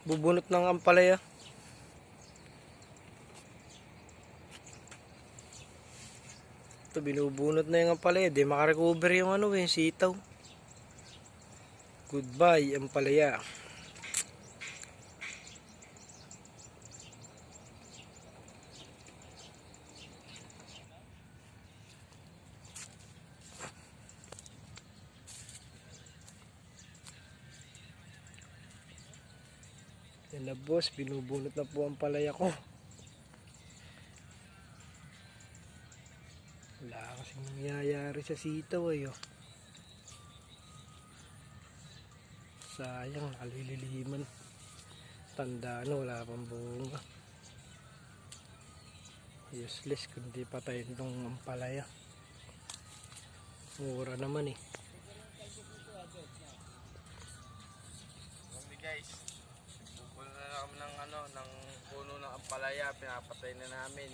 Bubunot ng ampalaya. Ito, binubunot na yung ampalaya. Di makarecover yung yung sitaw. Goodbye, ampalaya. Yan na boss, binubunot na po ang palaya ko. Wala kasing nangyayari sa sitaw oh. Sayang, nakalililiman. Tanda wala pang bunga. Useless kundi patayin itong ampalaya. Mura naman eh. Guys, pupuno na kami ng puno ng ampalaya, pinapatay na namin.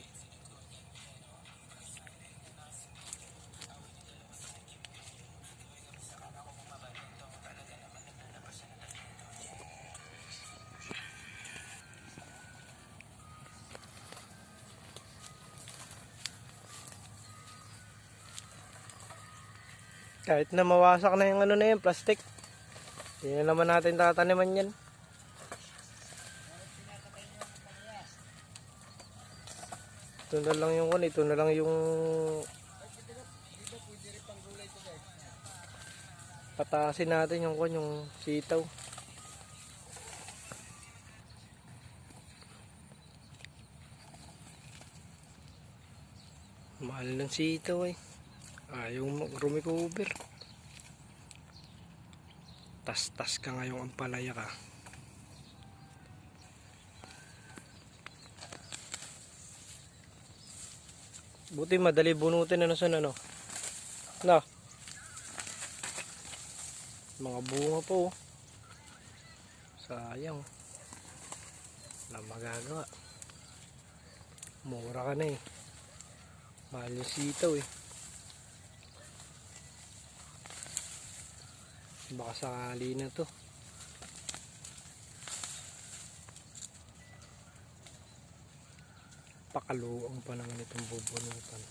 Kahit na mawasak na yung na yan, plastic. Hindi na naman natin tataniman yan. Ito na lang yung patasin natin yung sitaw. Mahal ng sitaw eh. Ayaw mag-recover. Tas-tas ka ngayong ampalaya ka. Buti madali bunutin na sa no. Mga bunga po. Sayang. Wala magagawa. Mura ka na eh. Mahal yung sitaw eh. Baka sakali na to. Pakaluang pa naman itong bubunutan.